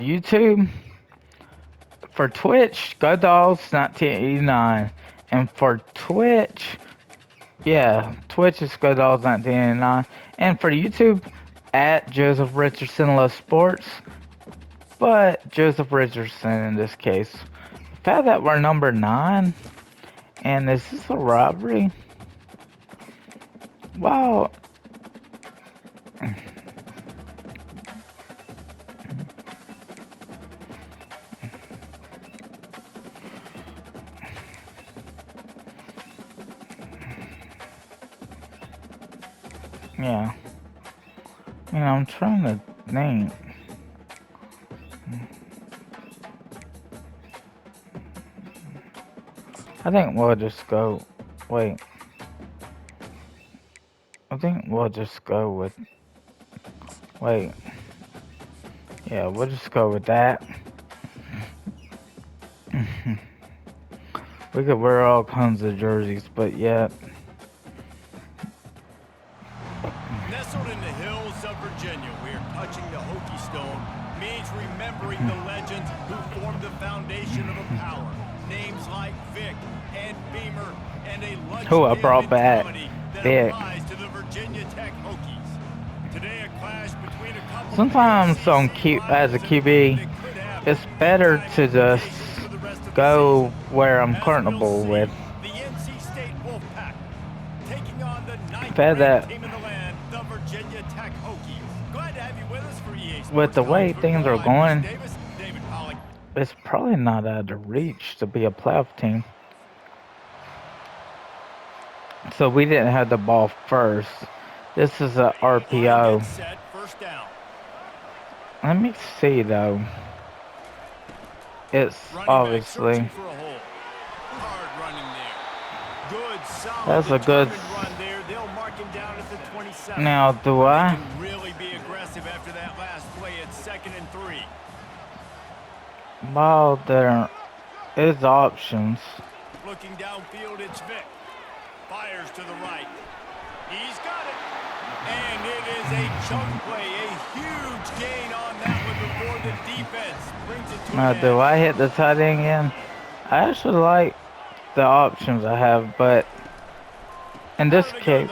YouTube. For Twitch, GoDogs1989. And for Twitch, yeah, Twitch is GoDogs1989. And for YouTube, at Joseph Richardson Loves Sports. But Joseph Richardson in this case. The fact that we're number 9. And is this a robbery? Wow. Yeah. You know, I'm trying to think. I think we'll just go. Wait. I think we'll just go with. Wait. Yeah, we'll just go with that. We could wear all kinds of jerseys, but yeah. Nestled in the hills of Virginia, where touching the Hokie Stone means remembering the legends who formed the foundation of a power. Names like Vick and Beamer and a Who I brought back? Vick. To the Virginia Tech Hokies. Today, a clash between a couple Sometimes as a QB, it's better to just go where I'm comfortable with. The NC State Wolfpack taking on the ninth team in the land, the Virginia Tech Hokies. Glad to have you with us for EA Sports. With the way things are going, it's probably not out of reach to be a playoff team. So we didn't have the ball first. This is a RPO. Let me see though. It's obviously. That's a good. Now, do I? Really be aggressive after that last play at 2nd and 3. Well, there is options. Looking downfield, it's Vick. Fires to the right. He's got it. And it is a chunk play. A huge gain on that one before the defense brings it to Now, do I hit the tight end again? I actually like the options I have, but in this case,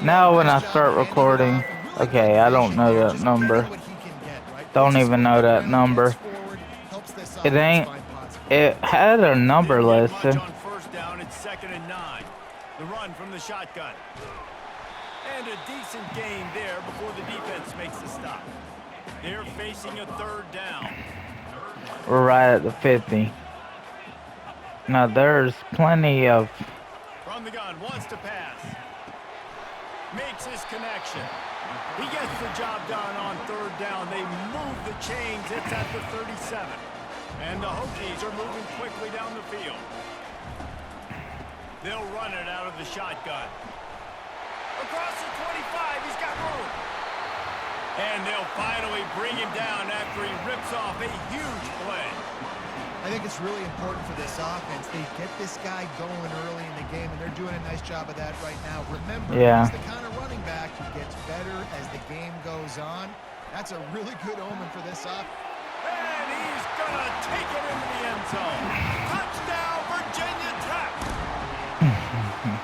now when I start recording, okay, I don't know that number. Don't even know that number. It ain't. It had a number listed. First down, it's 2nd and 9. The run from the shotgun. And a decent gain there before the defense makes the stop. They're facing a 3rd down. We're right at the 50. Now there's plenty of. From the gun, wants to pass. Makes his connection. He gets the job done on 3rd down. They move the chains. It's at the 37. And the Hokies are moving quickly down the field. They'll run it out of the shotgun. Across the 25, he's got room. And they'll finally bring him down after he rips off a huge play. I think it's really important for this offense. They get this guy going early in the game, and they're doing a nice job of that right now. Remember, he's the kind of running back who gets better as the game goes on. That's a really good omen for this offense. And he's going to take it into the end zone. Touchdown, Virginia Tech.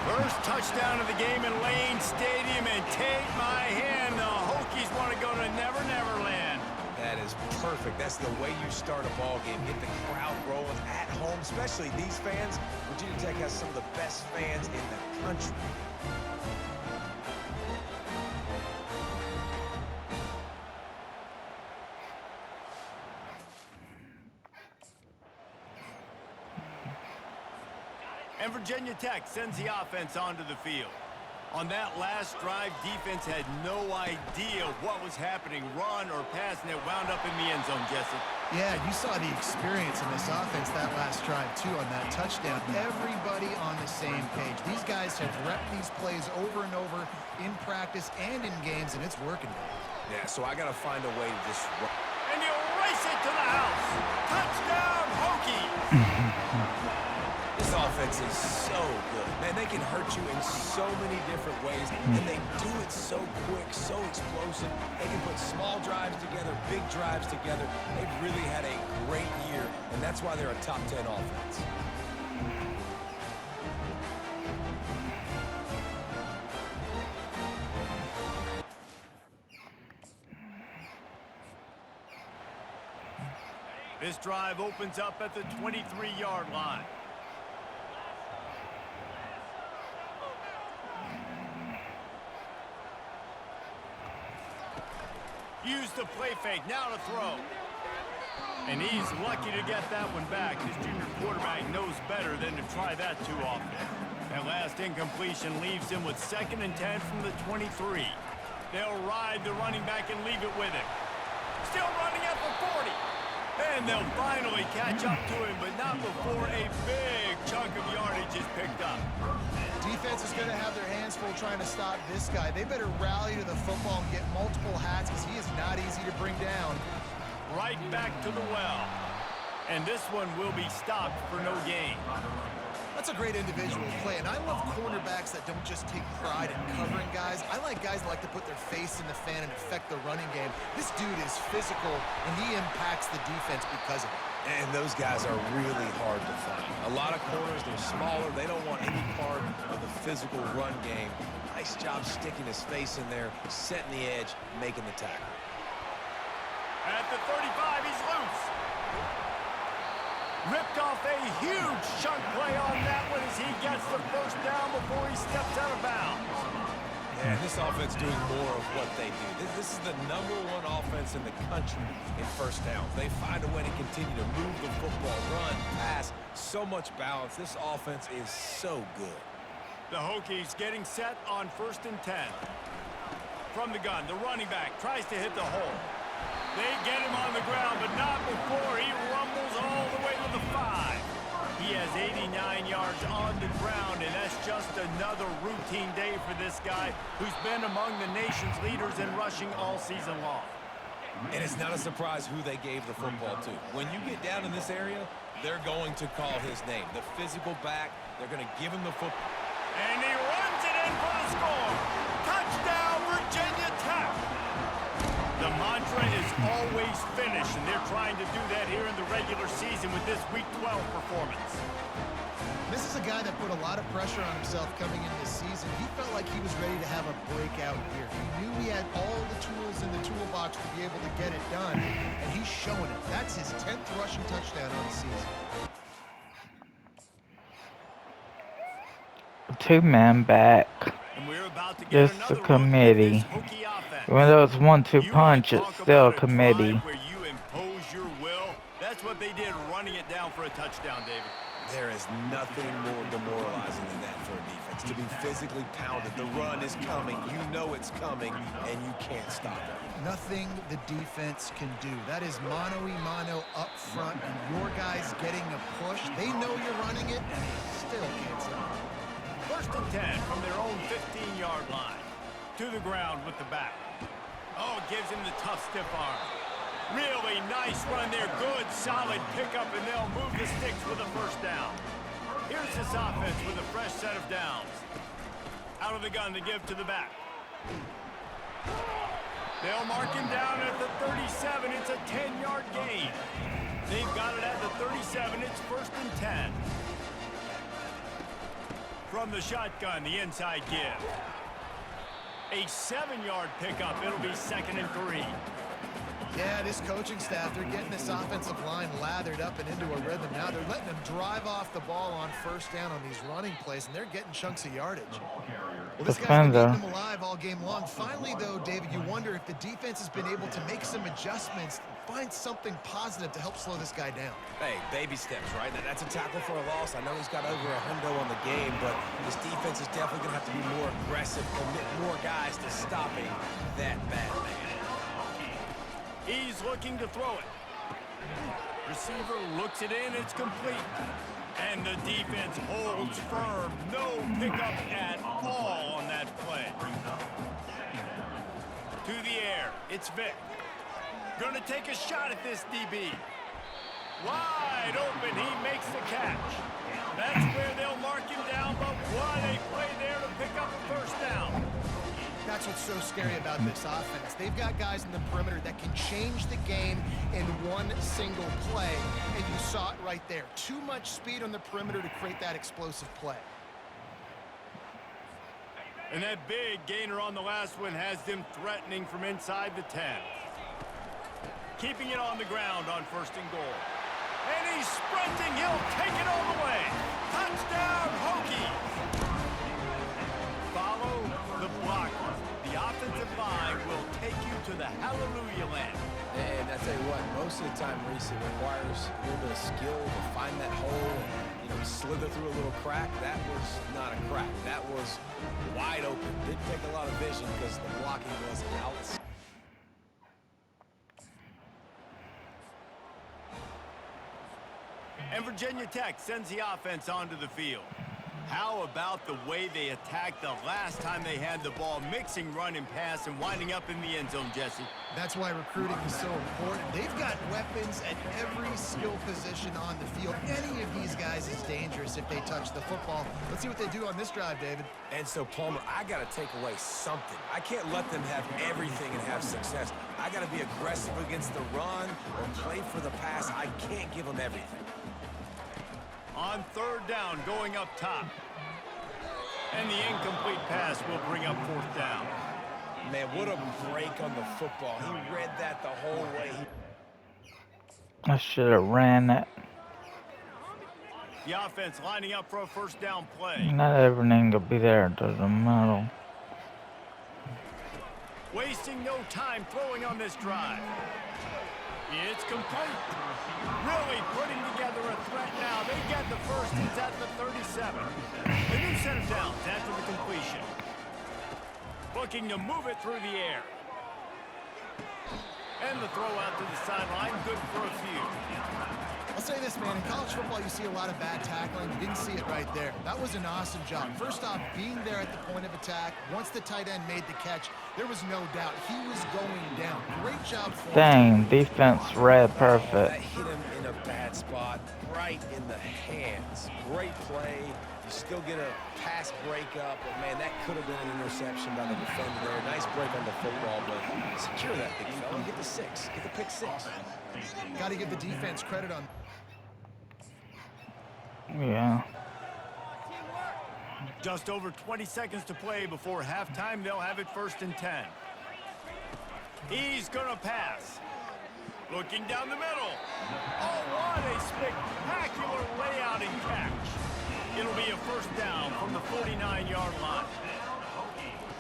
First touchdown of the game in Lane Stadium, and take my hand, the Hokies want to go to Never Never Land. That is perfect. That's the way you start a ball game. Get the crowd rolling at home, especially these fans. Virginia Tech has some of the best fans in the country. And Virginia Tech sends the offense onto the field. On that last drive, defense had no idea what was happening, run or pass, and it wound up in the end zone, Jesse. Yeah, you saw the experience in this offense that last drive, too, on that touchdown. Everybody on the same page. These guys have repped these plays over and over in practice and in games, and it's working. Yeah, so I got to find a way to just run. And he'll race it to the house. Touchdown, Hokies. This offense is so good. Man, they can hurt you in so many different ways, and they do it so quick, so explosive. They can put small drives together, big drives together. They've really had a great year, and that's why they're a top 10 offense. This drive opens up at the 23-yard line. Use the play fake, now to throw. And he's lucky to get that one back. His junior quarterback knows better than to try that too often. That last incompletion leaves him with 2nd and 10 from the 23. They'll ride the running back and leave it with him. Still running at the 40. And they'll finally catch up to him, but not before a big chunk of yardage is picked up. Defense is going to have their hands full trying to stop this guy. They better rally to the football and get multiple hats because he is not easy to bring down. Right back to the well. And this one will be stopped for no gain. That's a great individual play, and I love cornerbacks that don't just take pride in covering guys. I like guys that like to put their face in the fan and affect the running game. This dude is physical, and he impacts the defense because of it. And those guys are really hard to find. A lot of corners, they're smaller. They don't want any part of the physical run game. Nice job sticking his face in there, setting the edge, making the tackle. At the 35, he's loose. Ripped off a huge chunk play on that one as he gets the first down before he steps out of bounds. Yeah, this offense doing more of what they do. This is the #1 offense in the country in first downs. They find a way to continue to move the football, run, pass, so much balance. This offense is so good. The Hokies getting set on 1st and 10. From the gun, the running back tries to hit the hole. They get him on the ground, but not before he rumbles all the way to the 5. He has 89 yards on the ground, and that's just another routine day for this guy who's been among the nation's leaders in rushing all season long. And it's not a surprise who they gave the football to. When you get down in this area, they're going to call his name. The physical back, they're going to give him the football. And he runs it in for the score. Touchdown, Virginia Tech. The mantra is always finish, and they're trying to do that here in the regular season with this Week 12 performance. This is a guy that put a lot of pressure on himself coming into this season. He felt like he was ready to have a breakout year. He knew he had all the tools in the toolbox to be able to get it done, and he's showing it. That's his 10th rushing touchdown on the season. Two-man back. And we're about to get Just another a look committee. at this Hokie offense. Even though it's 1-2 You punch, wanna it's talk still a about committee. drive where you impose your will. That's what they did, running it down for a touchdown, David. There is nothing more demoralizing than that for a defense. To be physically pounded, the run is coming, you know it's coming, and you can't stop it. Nothing the defense can do. That is mano-a-mano up front, and your guys getting a push. They know you're running it, and they still can't stop it. 1st and 10 from their own 15-yard line. To the ground with the back. Oh, gives him the tough, stiff arm. Really nice run there. Good, solid pickup, and they'll move the sticks with a first down. Here's this offense with a fresh set of downs. Out of the gun to give to the back. They'll mark him down at the 37. It's a 10-yard gain. They've got it at the 37. It's 1st and 10. From the shotgun, the inside give. A 7-yard pickup. It'll be 2nd and 3. Yeah, this coaching staff, they're getting this offensive line lathered up and into a rhythm now. They're letting them drive off the ball on first down on these running plays, and they're getting chunks of yardage. Well, this guy's been eating them alive all game long. Finally, though, David, you wonder if the defense has been able to make some adjustments, find something positive to help slow this guy down. Hey, baby steps, right? That's a tackle for a loss. I know he's got over $100 on the game, but this defense is definitely going to have to be more aggressive, commit more guys to stopping that bad man. He's looking to throw it. Receiver looks it in. It's complete. And the defense holds firm. No pickup at all on that play. To the air. It's Vick. Gonna take a shot at this DB. Wide open. He makes the catch. That's where they'll mark him down, but what a play there to pick up a first down. That's what's so scary about this offense. They've got guys in the perimeter that can change the game in one single play, and you saw it right there. Too much speed on the perimeter to create that explosive play. And that big gainer on the last one has them threatening from inside the 10. Keeping it on the ground on 1st and goal. And he's sprinting. He'll take it all the way. Touchdown, Hokies. Follow the blocker. The offensive line will take you to the hallelujah land. And I tell you what, most of the time, Reese, it requires a little bit of skill to find that hole and, slither through a little crack. That was not a crack. That was wide open. Didn't take a lot of vision because the blocking was out. And Virginia Tech sends the offense onto the field. How about the way they attacked the last time they had the ball, mixing run and pass and winding up in the end zone, Jesse? That's why recruiting is so important. They've got weapons at every skill position on the field. Any of these guys is dangerous if they touch the football. Let's see what they do on this drive, David. And so, Palmer, I got to take away something. I can't let them have everything and have success. I got to be aggressive against the run or play for the pass. I can't give them everything. On 3rd down, going up top. And the incomplete pass will bring up 4th down. Man, what a break on the football. He read that the whole way. I should have ran that. The offense lining up for a 1st down play. Not everything will be there to the middle. Wasting no time throwing on this drive. It's complete. Really putting together a threat now. They get the first. It's at the 37. The new set of downs after the completion. Looking to move it through the air. And the throw out to the sideline. Good for a few. I'll say this, man. In college football, you see a lot of bad tackling. You didn't see it right there. That was an awesome job. First off, being there at the point of attack. Once the tight end made the catch, there was no doubt he was going down. Great job for him. Dang, defense read perfect. That hit him in a bad spot, right in the hands. Great play. You still get a pass breakup, but man, that could have been an interception by the defender there. Nice break on the football, but secure that big fella. Get the 6. Get the pick 6. Got to give the defense credit on. Yeah. Just over 20 seconds to play before halftime. They'll have it 1st and 10. He's going to pass. Looking down the middle. Oh, what a spectacular layout and catch. It'll be a 1st down from the 49-yard line.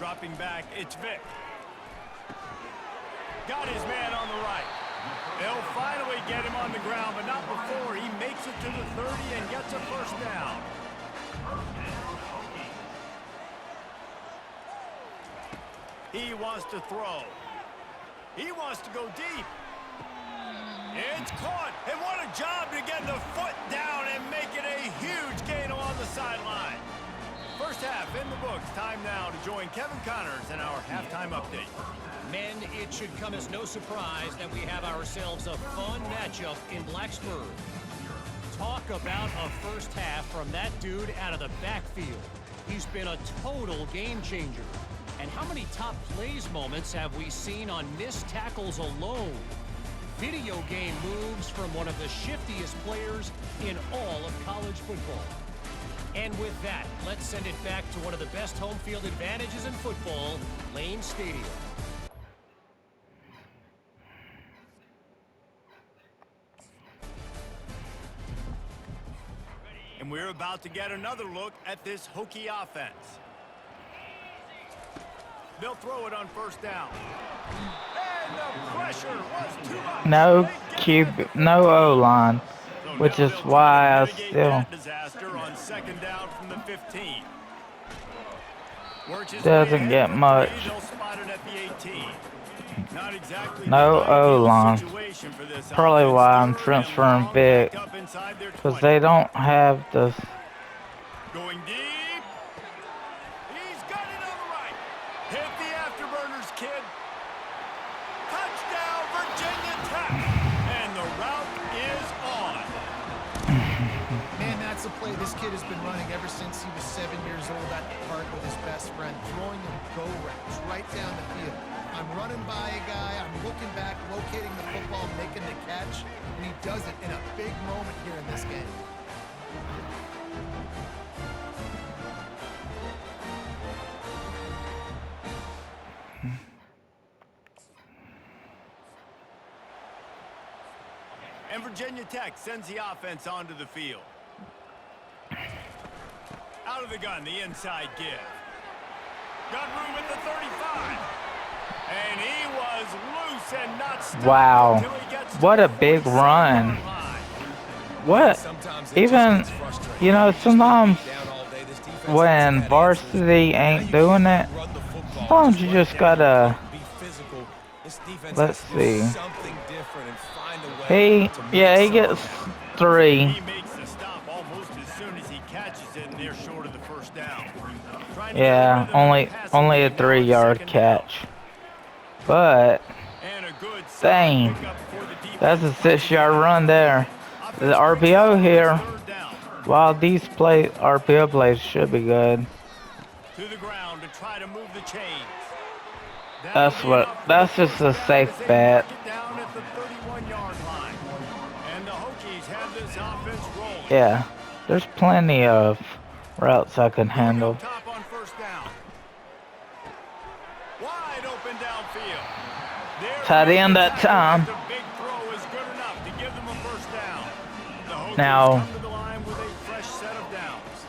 Dropping back, it's Vick. Got his man on the right. They'll finally get him on the ground, but not before he makes it to the 30 and gets a 1st down. He wants to throw. He wants to go deep. It's caught. And what a job to get the foot down and make it a huge gain along the sideline. First half in the books. Time now to join Kevin Connors in our halftime update. Men, it should come as no surprise that we have ourselves a fun matchup in Blacksburg. Talk about a first half from that dude out of the backfield. He's been a total game changer. And how many top plays moments have we seen on missed tackles alone? Video game moves from one of the shiftiest players in all of college football. And with that, let's send it back to one of the best home field advantages in football, Lane Stadium. And we're about to get another look at this Hokie offense. They'll throw it on 1st down. And the pressure was too much. No O-line, which is why I still disaster on 2nd down from the 15. doesn't get much. They'll spot it at the 18. Not exactly No O-line. situation for this Probably offense. why I'm 3rd and transferring long, Vick, back up inside their because 20. they don't have the. Going deep. He's got it on the right. Hit the afterburners, kid. Touchdown, Virginia Tech. And the route is on. Man, that's is a play this kid has been running ever since he was 7 years old at the park with his best friend, throwing them go routes right down the field. I'm running by a guy, I'm looking back, locating the football, making the catch, and he does it in a big moment here in this game. And Virginia Tech sends the offense onto the field. Out of the gun, the inside give. Got room at the 35. And he was loose and not stopped Wow. until he gets to What the a big 47-yard run. line. What? Sometimes it Even, just gets frustrating. you know, You just get sometimes beat down all day. This defense when hasn't had varsity answers. Now ain't you doing can't it, run the football, sometimes you run it just down the gotta, field, be physical. This defense let's has to do see. something different and find a way to make Yeah, he something gets happen. 3. He makes the stop almost as soon as he catches it, and they're short of the first down. Trying to get a Yeah, rhythm in the passing only a game now on 3-yard second down. catch. But, And a good solid dang, pickup for the defense. that's a Comes to 6-yard get run there. Offense The picks RPO up on this here, third down. while these RPO plays should be good. To the ground to try to move the chains. That's just a safe bet. Down at the 31-yard line. And the Hokies have this offense rolling. Yeah, there's plenty of routes I can Moving handle. up top on first down. Wide open downfield. There Tight is end the that tackle, time. but the big throw is good enough to give them a first down. The Hokies Now- come to the line with a fresh set of downs.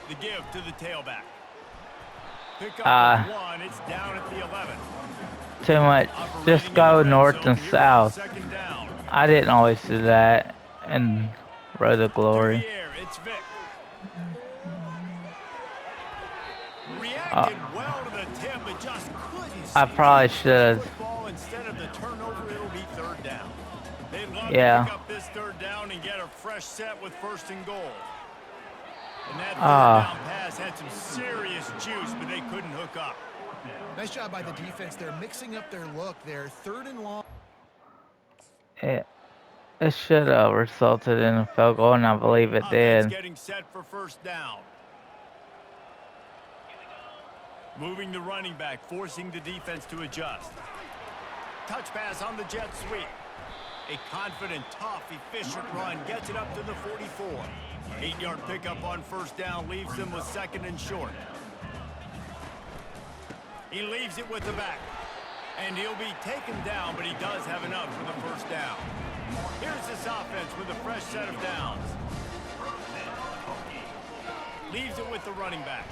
The give to the tailback. Pick up with 1. It's down at the 11. Too much. Just go north and south. Second down. I didn't always do that in Road to Through Glory. the air, it's Vick. Reacted well to the tip, but just couldn't I see probably the should. football. Instead of the turnover, it'll be third down. They'd love Yeah. to pick up this third down and get a fresh set with first and goal. And that third Ah. down pass had some serious juice, but they couldn't hook up. Nice job by the defense. They're mixing up their look. They're third and long. It should have resulted in a field goal, and I believe it Offense did. getting set for first down. Moving the running back, forcing the defense to adjust. Touch pass on the jet sweep. A confident, tough, efficient run gets it up to the 44. 8-yard pickup on first down leaves them with second and short. He leaves it with the back. And he'll be taken down, but he does have enough for the first down. Here's this offense with a fresh set of downs. Leaves it with the running back.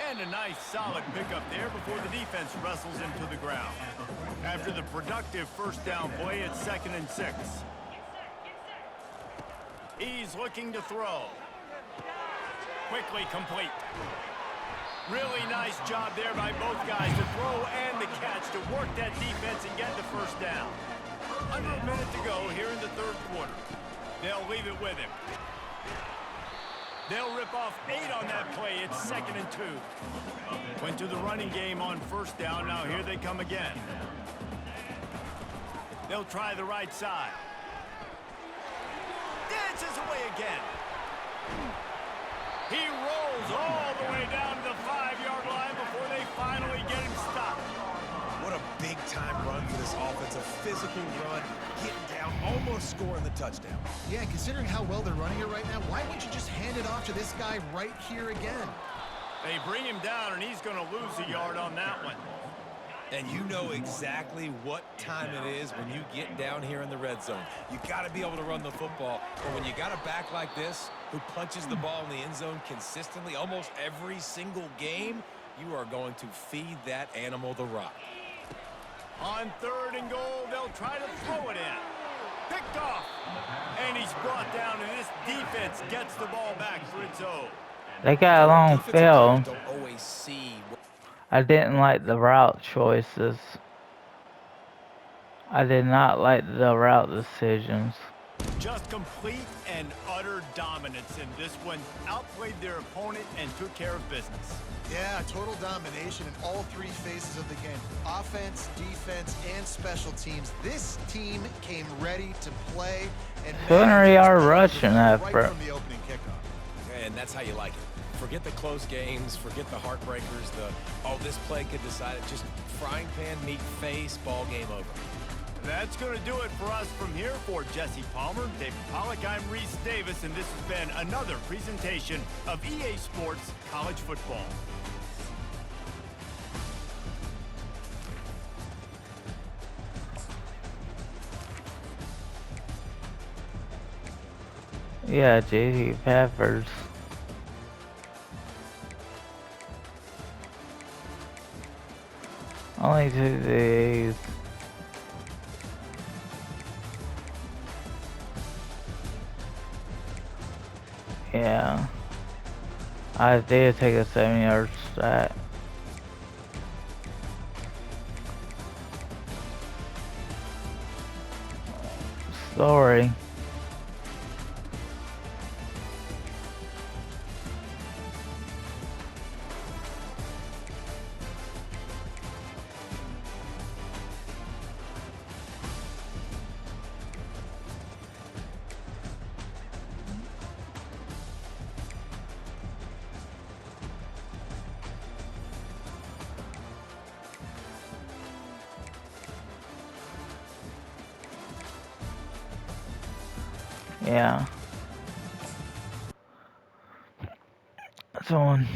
And a nice solid pickup there before the defense wrestles him to the ground. After the productive first down play, it's 2nd and 6. He's looking to throw. Quickly complete. Really nice job there by both guys to throw and the catch to work that defense and get the first down. Under a minute to go here in the third quarter. They'll leave it with him. They'll rip off 8 on that play. It's 2nd and 2. Went to the running game on first down. Now here they come again. They'll try the right side. Dances away again. He rolls all the way down to the 5-yard line before they finally get him stopped. What a big-time run for this offense. A physical run, getting down, almost scoring the touchdown. Yeah, considering how well they're running it right now, why wouldn't you just hand it off to this guy right here again? They bring him down, and he's going to lose a yard on that one. And you know exactly what time it is when you get down here in the red zone. You got to be able to run the football. But when you got a back like this who punches the ball in the end zone consistently almost every single game, you are going to feed that animal the rock. On 3rd and goal, they'll try to throw it in. Picked off. And he's brought down, and this defense gets the ball back for its own. They got a long Defensive field. players don't always see what I didn't like the route choices. I did not like the route decisions. Just complete and utter dominance in this one. Outplayed their opponent and took care of business. Yeah, total domination in all three phases of the game. Offense, defense, and special teams. This team came ready to play and Henry are rushing right effort. from the opening kickoff. And that's how you like it. Forget the close games, forget the heartbreakers, this play could decide it. Just frying pan, meat face, ball game over. That's going to do it for us from here. For Jesse Palmer, David Pollack, I'm Reese Davis, and this has been another presentation of EA Sports College Football. Yeah, JD Peppers. Only 2 days. Yeah. I did take a 7-yard sack. Sorry. Yeah. That's on.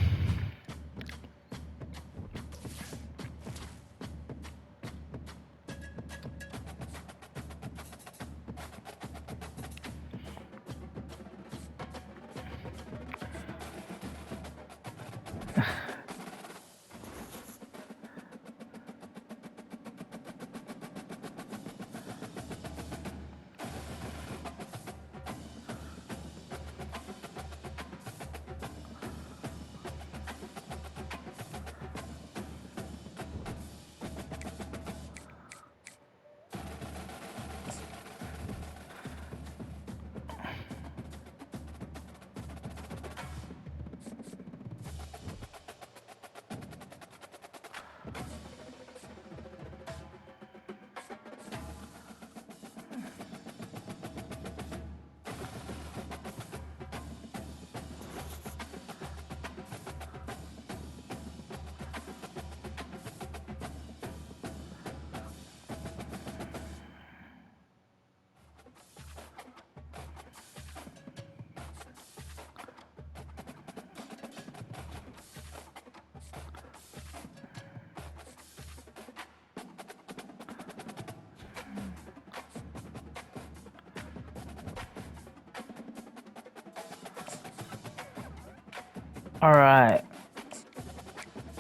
Alright.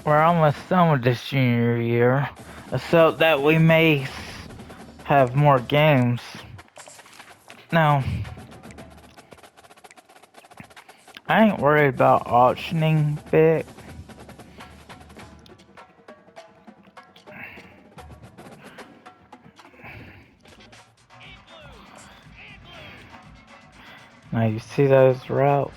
We're almost done with this junior year. So that we may have more games. Now, I ain't worried about auctioning Vick. Now you see those routes?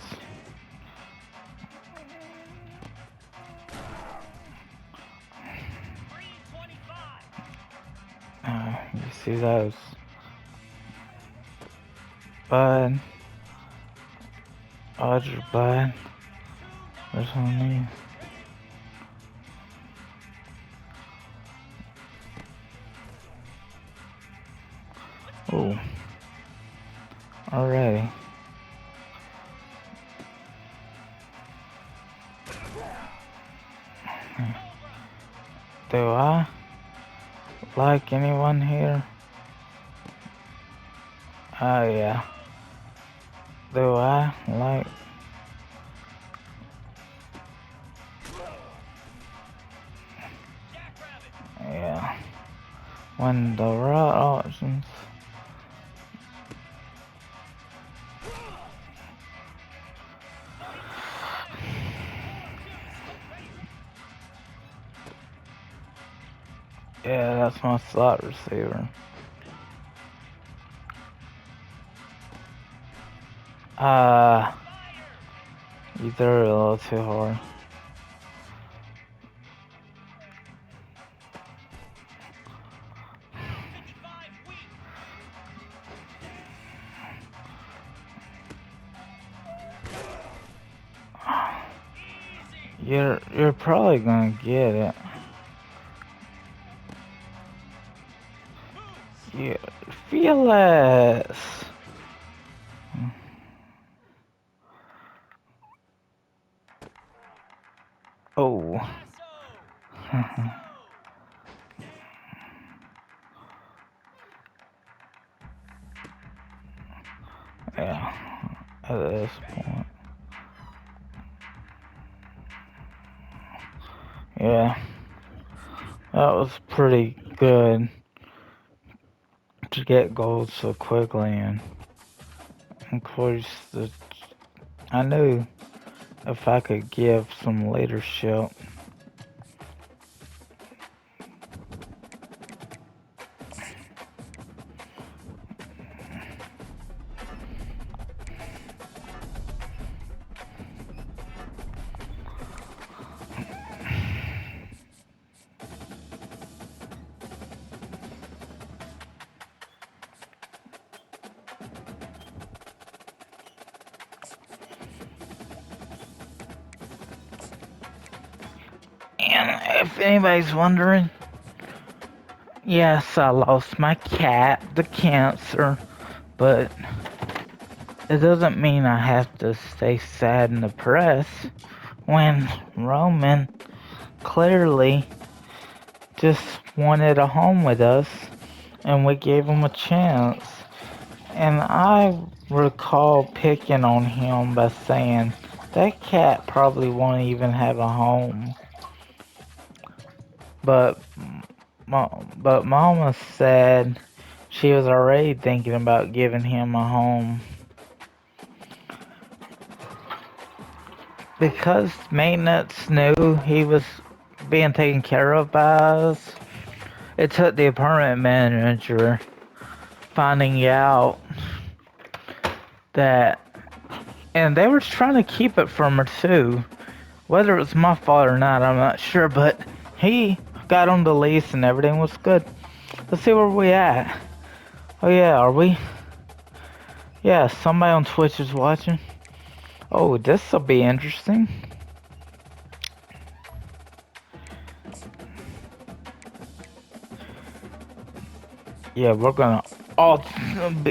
You see those? Bud. Roger, bud. There's one me. Oh. Already. Do I like anyone here? Oh yeah. Do I like? Yeah. When the right options. Yeah, that's my slot receiver. Uh, you threw it a little too hard. You're probably gonna get it. You feel it. Oh. Yeah. At this point. Yeah. That was pretty good to get gold so quickly, and of course I knew if I could give some leadership. And if anybody's wondering, yes, I lost my cat to cancer, but it doesn't mean I have to stay sad and depressed when Roman clearly just wanted a home with us and we gave him a chance. And I recall picking on him by saying, that cat probably won't even have a home. But Mama said she was already thinking about giving him a home. Because maintenance knew he was being taken care of by us, it took the apartment manager finding out that, and they were trying to keep it from her too. Whether it was my fault or not, I'm not sure, but he got on the lease and everything was good. Let's see where we at. Oh yeah, are we? Yeah, somebody on Twitch is watching. Oh, this'll be interesting. Yeah, we're gonna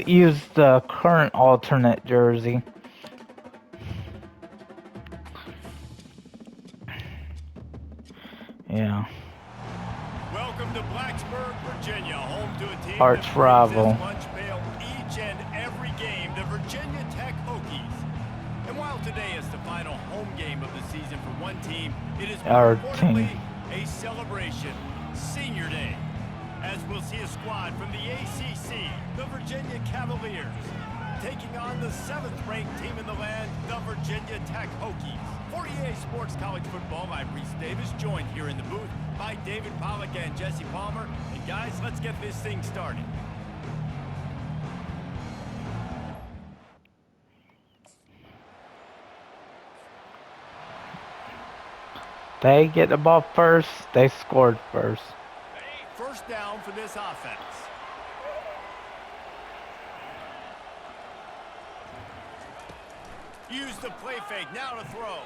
use the current alternate jersey. Yeah. Welcome to Blacksburg, Virginia, home to a team Arch that rival. brings as lunch pail each and every game, the Virginia Tech Hokies. And while today is the final home game of the season for one team, it is more Our importantly team. a celebration, Senior Day, as we'll see a squad from the ACC, the Virginia Cavaliers, taking on the 7th-ranked team in the land, the Virginia Tech Hokies. For EA Sports College Football, I'm Reese Davis, joined here in the booth by David Pollack and Jesse Palmer. And guys, let's get this thing started. They get the ball first, they scored first. First down for this offense. Use the play fake, now to throw.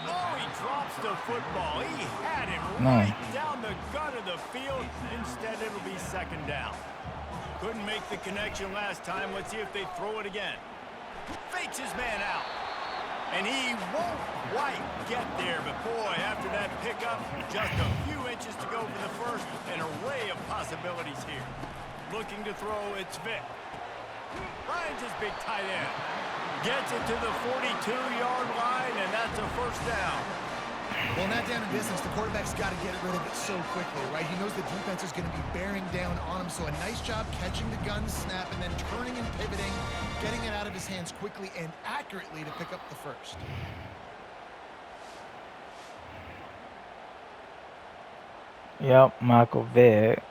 Oh, he drops the football. He had it right down the gut of the field. Instead, it'll be second down. Couldn't make the connection last time. Let's see if they throw it again. Fakes his man out. And he won't quite get there. But boy, after that pickup, just a few inches to go for the first. An array of possibilities here. Looking to throw, it's Vick. Finds his big tight end. Gets it to the 42-yard line, and that's a first down. Well, not down in distance, the quarterback's got to get rid of it so quickly, right? He knows the defense is going to be bearing down on him, so a nice job catching the gun snap and then turning and pivoting, getting it out of his hands quickly and accurately to pick up the first. Yep, Michael Vick.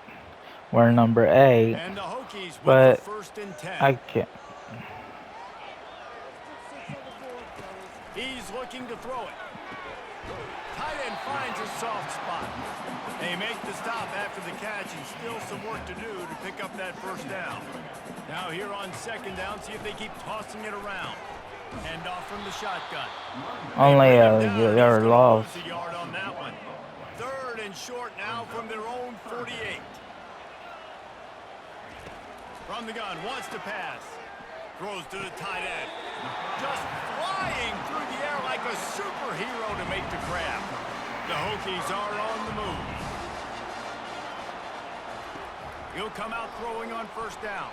We're number 8. And the Hokies with But the 1st and 10. I can't. He's looking to throw it. Tight end finds a soft spot. They make the stop after the catch, and still some work to do to pick up that first down. Now here on second down, see if they keep tossing it around. Hand off from the shotgun. Only a yard loss. A yard on that one. Third and short now from their own 48. From the gun, wants to pass. Throws to the tight end. Just flying through the air like a superhero to make the grab. The Hokies are on the move. He'll come out throwing on first down.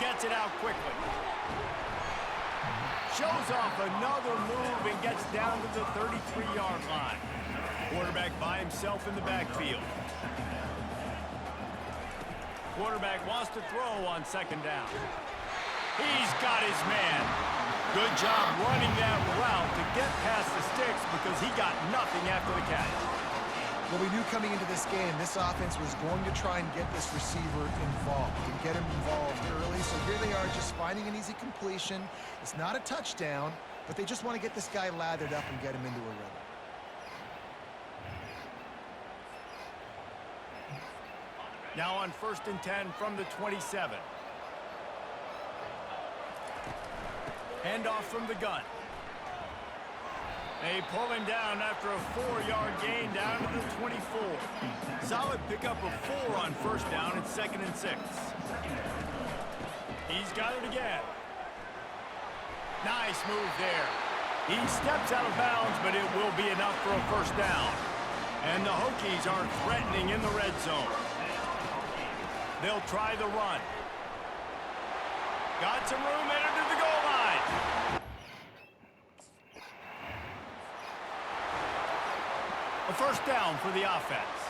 Gets it out quickly. Shows off another move and gets down to the 33-yard line. Quarterback by himself in the backfield. Quarterback wants to throw on second down. He's got his man. Good job running that route to get past the sticks because he got nothing after the catch. Well, we knew coming into this game, this offense was going to try and get this receiver involved and get him involved early. So here they are just finding an easy completion. It's not a touchdown, but they just want to get this guy lathered up and get him into a rhythm. Now on 1st and 10 from the 27. Handoff from the gun. They pull him down after a 4-yard gain down to the 24. Solid pickup of 4 on first down at 2nd and 6. He's got it again. Nice move there. He steps out of bounds, but it will be enough for a first down. And the Hokies are threatening in the red zone. They'll try the run. Got some room headed to the goal line. A first down for the offense.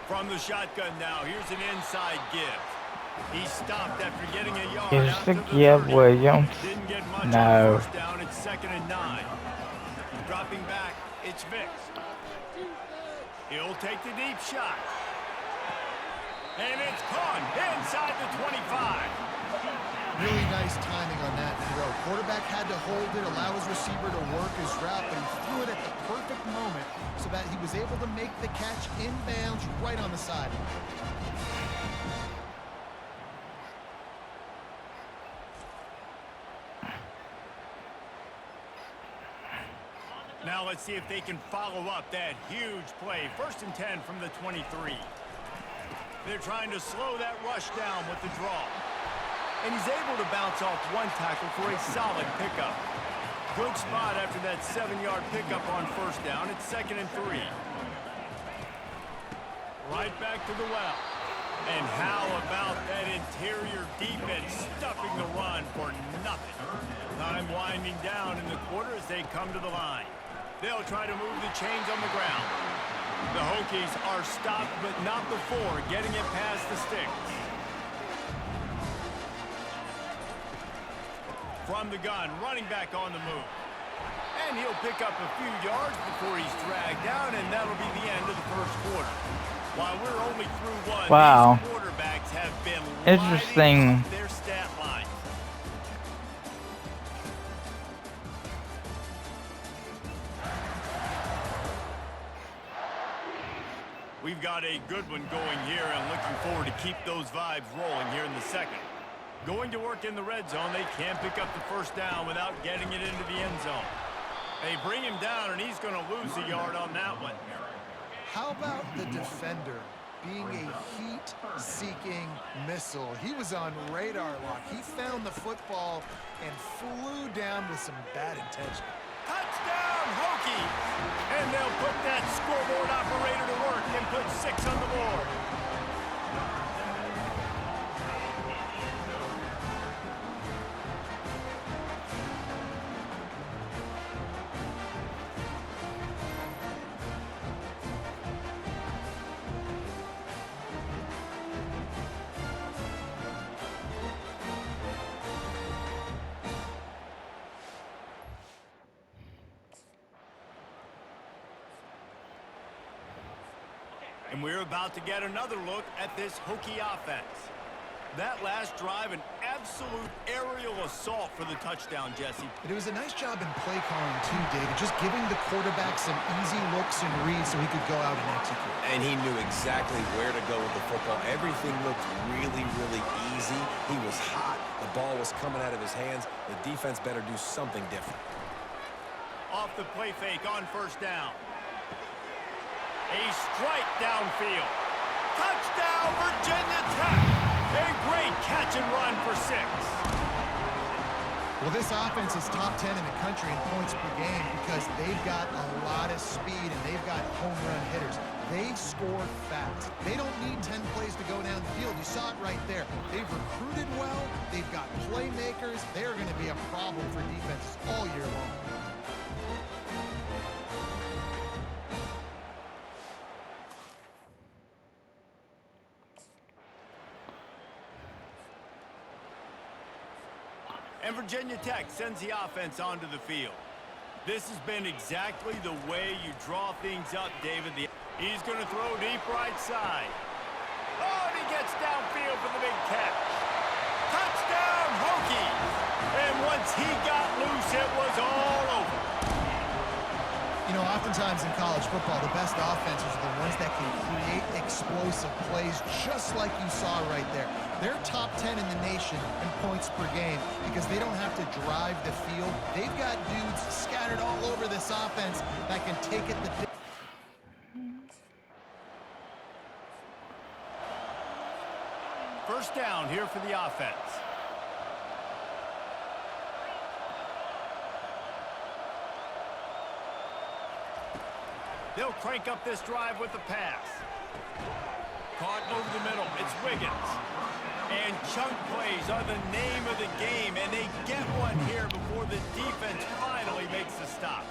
From the shotgun now, here's an inside give. He stopped after getting a yard. Here's out the to the give, 30. Williams. Didn't get much No. on first down. It's 2nd and 9. Dropping back, it's Vick. He'll take the deep shot. And it's caught inside the 25. Really nice timing on that throw. Quarterback had to hold it, allow his receiver to work his route, but he threw it at the perfect moment so that he was able to make the catch inbounds right on the sideline. Now let's see if they can follow up that huge play. 1st and 10 from the 23. They're trying to slow that rush down with the draw. And he's able to bounce off one tackle for a solid pickup. Good spot after that 7-yard pickup on first down. It's 2nd and 3. Right back to the well. And how about that interior defense stuffing the run for nothing? Time winding down in the quarter as they come to the line. They'll try to move the chains on the ground. The Hokies are stopped, but not before getting it past the sticks. From the gun, running back on the move. And he'll pick up a few yards before he's dragged down, and that'll be the end of the first quarter. While we're only through one, Wow. these quarterbacks have been Interesting. lighting up their stat line. We've got a good one going here and looking forward to keep those vibes rolling here in the second. Going to work in the red zone, they can't pick up the first down without getting it into the end zone. They bring him down, and he's going to lose a yard on that one. How about the defender being a heat-seeking missile? He was on radar lock. He found the football and flew down with some bad intention. Touchdown, Hokies! And they'll put that scoreboard operator to work and put 6 on the board. And we're about to get another look at this Hokie offense. That last drive, an absolute aerial assault for the touchdown, Jesse. And it was a nice job in play calling too, David, just giving the quarterback some easy looks and reads so he could go out and execute. And he knew exactly where to go with the football. Everything looked really, really easy. He was hot. The ball was coming out of his hands. The defense better do something different. Off the play fake on first down. A strike downfield. Touchdown, Virginia Tech. A great catch and run for 6. Well, this offense is top 10 in the country in points per game because they've got a lot of speed and they've got home run hitters. They score fast. They don't need 10 plays to go down the field. You saw it right there. They've recruited well. They've got playmakers. They're going to be a problem for defenses all year long. And Virginia Tech sends the offense onto the field. This has been exactly the way you draw things up, David. He's going to throw deep right side. Oh, and he gets downfield for the big catch. Touchdown, Hokies! And once he got loose, it was all over. You know, oftentimes in college football, the best offenses are the ones that can create explosive plays just like you saw right there. They're top 10 in the nation in points per game because they don't have to drive the field. They've got dudes scattered all over this offense that can take it the distance. First down here for the offense. They'll crank up this drive with the pass. Caught over the middle. It's Wiggins. And chunk plays are the name of the game, and they get one here before the defense finally makes the stop.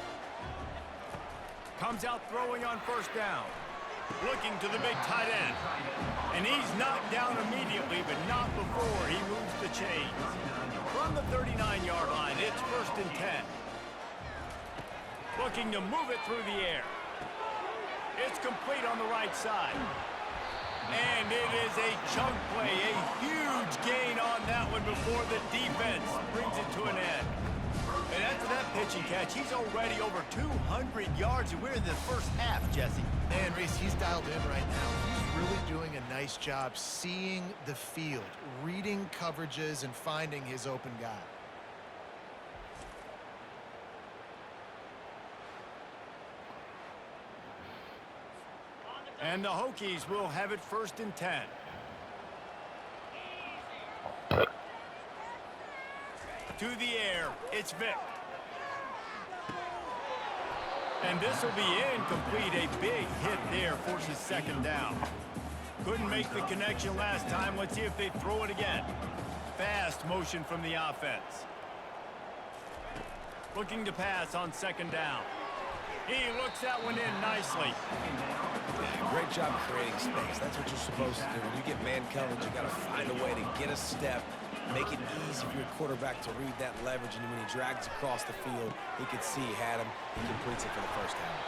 Comes out throwing on first down. Looking to the big tight end. And he's knocked down immediately, but not before he moves the chains. From the 39-yard line, it's 1st and 10. Looking to move it through the air. It's complete on the right side. And it is a chunk play, a huge gain on that one before the defense brings it to an end. And after that pitch and catch, he's already over 200 yards, and we're in the first half, Jesse. And Reese, he's dialed in right now. He's really doing a nice job seeing the field, reading coverages, and finding his open guy. And the Hokies will have it 1st and 10. To the air, it's Vick. And this will be incomplete. A big hit there forces 2nd down. Couldn't make the connection last time. Let's see if they throw it again. Fast motion from the offense. Looking to pass on 2nd down. He looks that one in nicely. Yeah, great job creating space. That's what you're supposed to do. When you get man coverage, you got to find a way to get a step, make it easy for your quarterback to read that leverage, and when he drags across the field, he could see he had him. He completes it for the 1st down.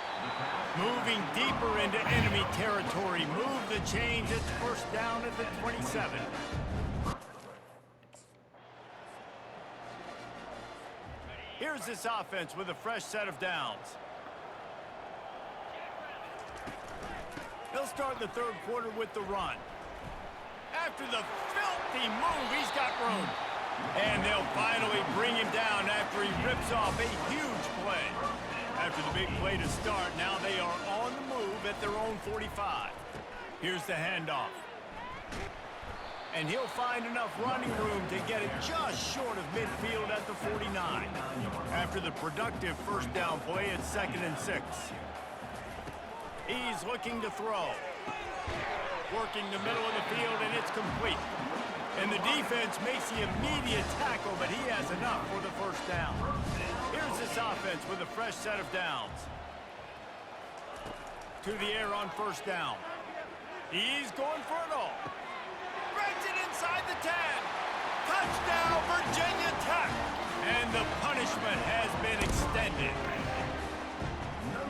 Moving deeper into enemy territory. Move the chains. It's 1st down at the 27. Here's this offense with a fresh set of downs. They'll start the 3rd quarter with the run. After the filthy move, he's got room. And they'll finally bring him down after he rips off a huge play. After the big play to start, now they are on the move at their own 45. Here's the handoff. And he'll find enough running room to get it just short of midfield at the 49. After the productive 1st down play, it's 2nd and 6. He's looking to throw. Working the middle of the field, and it's complete. And the defense makes the immediate tackle, but he has enough for the 1st down. Here's this offense with a fresh set of downs. To the air on 1st down. He's going for it all. Threads it inside the 10. Touchdown, Virginia Tech. And the punishment has been extended.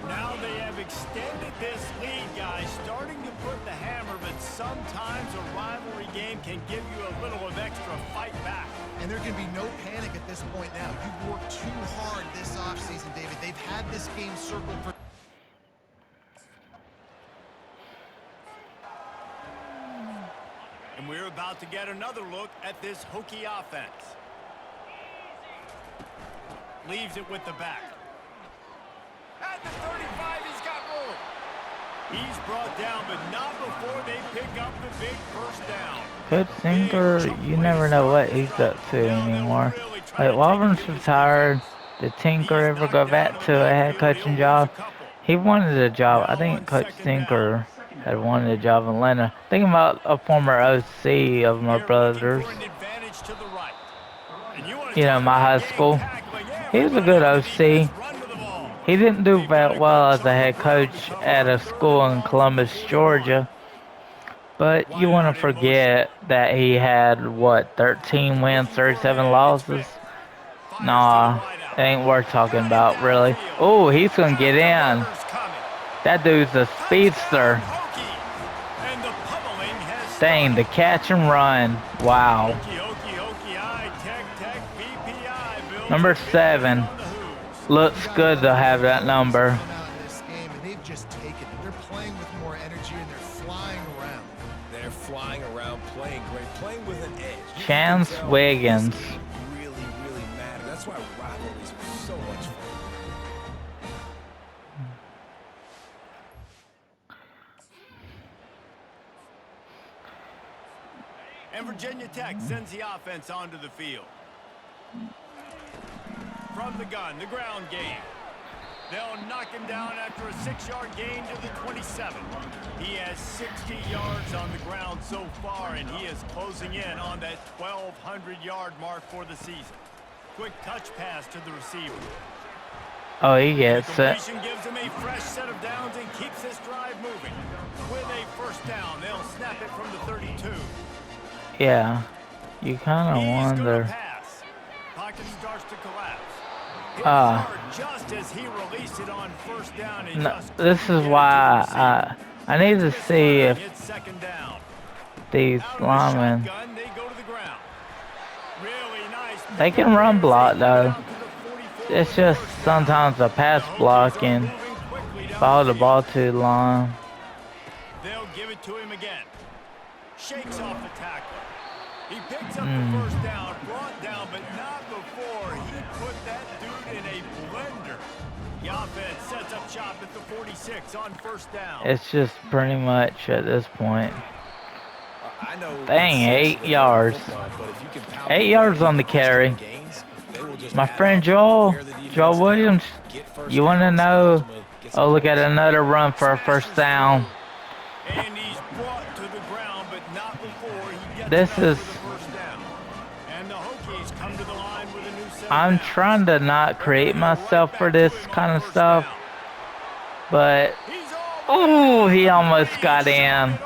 Now they have extended this lead, guys, starting to put the hammer, but sometimes a rivalry game can give you a little of extra fight back. And there can be no panic at this point now. You've worked too hard this offseason, David. They've had this game circled for... And we're about to get another look at this Hokie offense. Leaves it with the back. At the 35, he's got room. He's brought down, but not before they pick up the big first down. Coach Tinker, you never know what he's up to anymore. Like, Walburn's retired. Did Tinker ever go back to a head coaching job? He wanted a job. I think Coach Tinker had wanted a job in Atlanta. Thinking about a former OC of my brother's. You know, my high school. He was a good OC. He didn't do that well as a head coach at a school in Columbus, Georgia. But you want to forget that he had, what, 13 wins, 37 losses? Nah, it ain't worth talking about, really. Oh, he's going to get in. That dude's a speedster. Dang, the catch and run. Wow. Number 7. Looks good to have that number. This game, and they've just taken it. They're playing with more energy and they're flying around. They're flying around, playing great, playing with an edge. Chance Wiggins. Really, really matter. That's why rivalries are so much fun. And Virginia Tech sends the offense onto the field. From the gun, the ground game. They'll knock him down after a 6-yard gain to the 27. He has 60 yards on the ground so far, and he is closing in on that 1,200-yard mark for the season. Quick touch pass to the receiver. Oh, he gets it. Completion gives him a fresh set of downs and keeps this drive moving. With a first down, they'll snap it from the 32. Yeah, you kind of wonder. Pass. Pocket starts to collapse. Just as he released it on first down, this is why I need to see if these linemen, they can run block though. It's just sometimes a pass blocking, follow the ball too long. They'll give it to him again. Shakes off the tackle. He picks up the first down, brought down, but not before he put that dude in a blender. The offense sets up shop at the 46 on first down. It's just pretty much at this point. Dang, 8 yards. 8 yards on the carry. My friend Joel Williams, you want to know? Oh, look at another run for a first down. And he's brought to the ground, but not before he gets this is. And the Hokies come to the line with a new set. I'm trying to not create myself for this kind of stuff, but oh, he almost got in.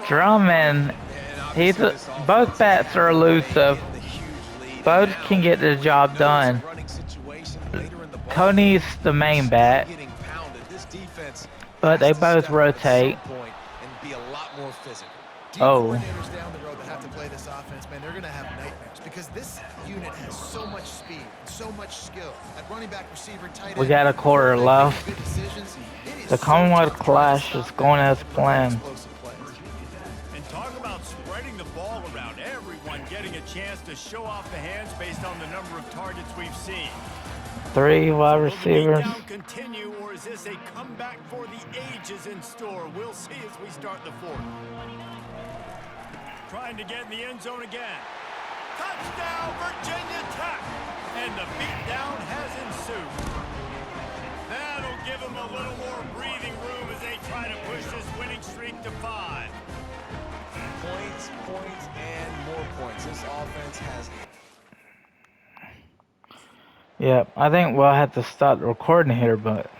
Drummond, both bats are elusive. Both can get the job done. Coney's the main bat, but they both rotate. Oh. Down the road that have to play this offense, man, they're going to have nightmares because this unit has so much speed, so much skill. At running back, receiver, tight end, we got a quarter left. The Commonwealth Clash is going as planned. And talk about spreading the ball around, everyone getting a chance to show off the hands based on the number of targets we've seen. 3 wide receivers. Will the beatdown continue, or is this a comeback for the ages in store? We'll see as we start the fourth. Trying to get in the end zone again. Touchdown, Virginia Tech! And the beatdown has ensued. That'll give them a little more breathing room as they try to push this winning streak to 5. Points, and more points. This offense has... Yeah, I think we'll have to stop recording here, but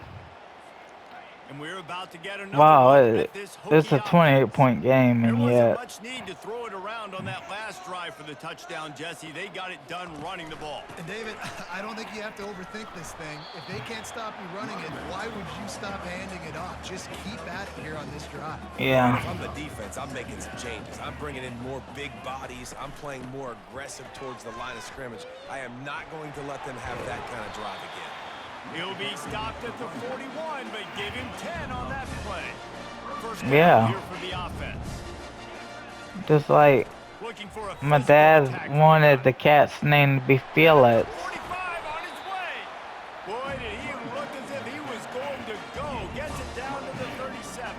And we're about to get another Wow, look at this it's hooky a offense. 28-point game, There and wasn't yet much need to throw it around on that last drive for the touchdown, Jesse. They got it done running the ball. And David, I don't think you have to overthink this thing. If they can't stop you running it, why would you stop handing it off? Just keep at it here on this drive. yeah. If I'm the defense, I'm making some changes. I'm bringing in more big bodies. I'm playing more aggressive towards the line of scrimmage. I am not going to let them have that kind of drive again. He'll be stopped at the 41, but give him 10 on that play. First down Yeah. here for the offense. Just like Looking for a my physical dad attack. wanted the cat's name to be Felix. 45 on his way. Boy, did he look as if he was going to go. Gets it down to the 37.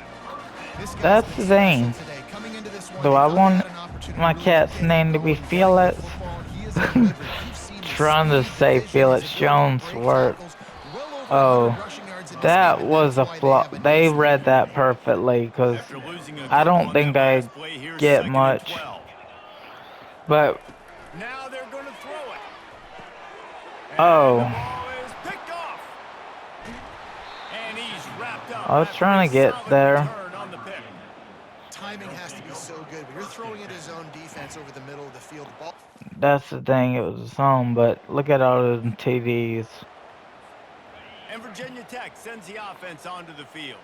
This guy's That's been the thing. special today. Coming into this one, Do they I thought they want had an opportunity my to really cat's get it name to be going, running the Felix? football, and he has delivered. You've seen the Trying to speed, say vision, Felix his ability to Jones break work. tackles. Well over 100 Oh, rushing yards in this that game, and was that's a why flaw. have a They nice read lead that here. perfectly, because After losing a I couple don't on think that I last play, here's get second and much. 12. But Now they're going to throw it. And oh, the ball is picked off. And he's wrapped up I was after trying a to get solid there. return on the pick. Timing has to be so good, but you're throwing it his own defense over the middle of the field. The ball. That's the thing. It was a song, but look at all those TDs. And Virginia Tech sends the offense onto the field.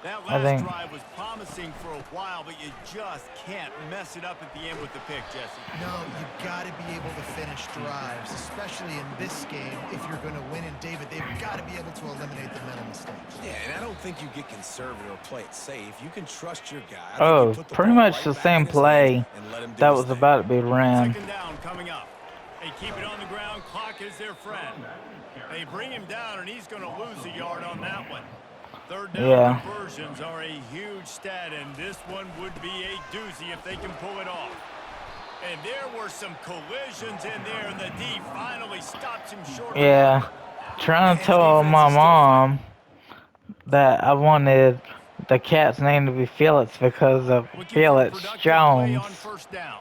That I last think. drive was promising for a while, but you just can't mess it up at the end with the pick, Jesse. No, you've got to be able to finish drives, especially in this game. If you're going to win, and David, they've got to be able to eliminate the mental mistakes. Yeah, and I don't think you get conservative or play it safe. You can trust your guy. I think Oh, you put the pretty ball much right the back same in his hands play and let him do that his was thing. about to be ran. Second down coming up. They keep it on the ground. Clock is their friend. They bring him down, and he's going to lose a yard on that one. Third down Yeah. conversions are a huge stat, and this one would be a doozy if they can pull it off. And there were some collisions in there, and the D finally stops him short. Yeah. Trying to And the tell defense my is still fighting. mom that I wanted the cat's name to be Felix because of Looking for a Felix productive play Jones. on first down.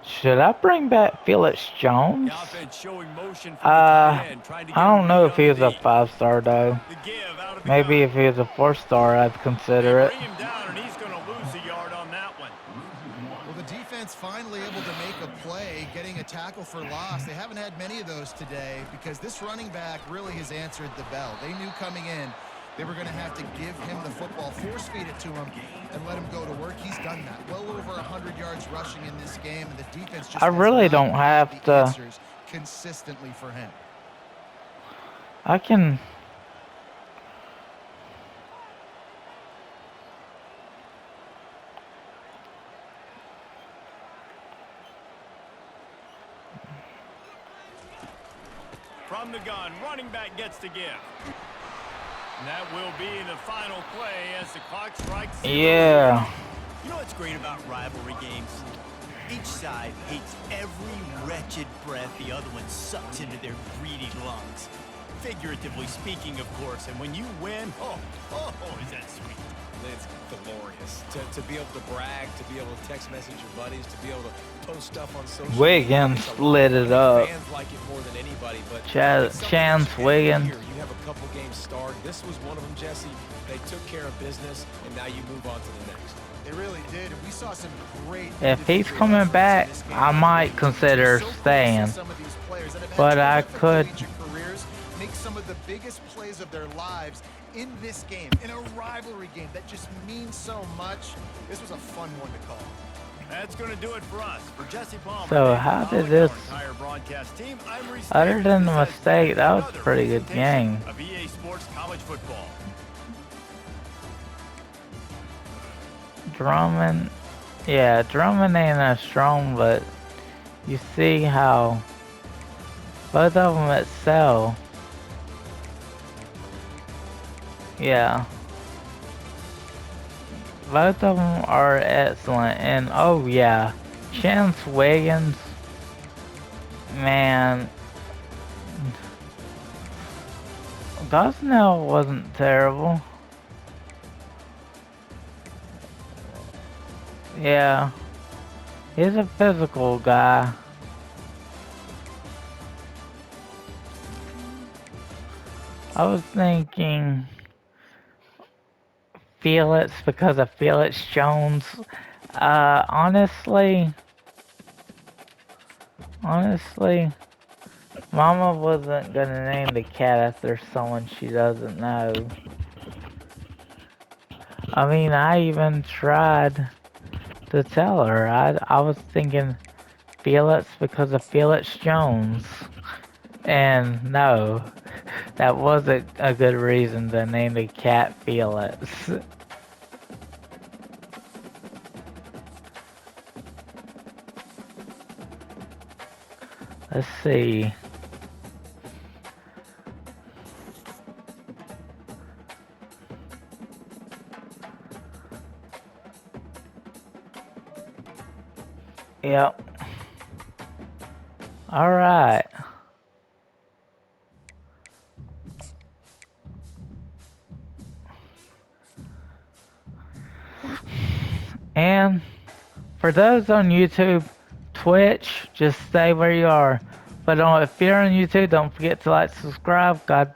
Should I bring back Felix Jones? The offense showing motion from the tight end, trying to get I a don't know read if on he the was a D. 5-star though. The give out of the Maybe gun. if he was a 4-star, I'd They consider it. bring him down, and he's going to lose a yard on that one. Well, the defense finally able to make a play, getting a tackle for loss. They haven't had many of those today because this running back really has answered the bell. They knew coming in they were going to have to give him the football, force feed it to him, and let him go to work. He's done that. Well over 100 yards rushing in this game, and the defense just I has really not don't had have the to. answers consistently for him. I can. From the gun, running back gets to give. And that will be the final play as the clock strikes 0. Yeah. You know what's great about rivalry games? Each side hates every wretched breath the other one sucks into their greedy lungs. Figuratively speaking, of course, and when you win, oh, is that sweet. It's glorious to be able to brag, to be able to text message your buddies, to be able to post stuff on social media. Wiggins It's a lot lit of it fun. up. Fans like it more than anybody, but Chance it's something that you Wiggins. hear. You have a couple games starred. This was one of them, Jesse. They took care of business, and now you move on to the next. They really did, and we saw some great. If he's individual coming efforts back, in this game. I might consider So cool to see staying. some of these players that have had But I terrific could. collegiate careers make some of the biggest plays of their lives in this game, in a rivalry game that just means so much. This was a fun one to call. That's going to do it for us. For Jesse Palmer. So Dave how Pollock, did this- our entire broadcast team, I'm Reese Other Davis. than the This has mistake, been that was a another pretty good presentation game. Of EA Sports College Football. Drummond, yeah, Drummond ain't as strong, but you see how both of them excel. Yeah. Both of them are excellent, and oh yeah, Chance Wiggins, man, Gosnell wasn't terrible. Yeah, he's a physical guy. I was thinking Felix because of Felix Jones. Honestly, Mama wasn't gonna name the cat after someone she doesn't know. I mean, I even tried to tell her. I was thinking Felix because of Felix Jones. And no, that wasn't a good reason to name the cat Felix. Let's see. Yep. Alright. And for those on YouTube, Twitch, just stay where you are. But if you're on YouTube, don't forget to like, subscribe. God bless.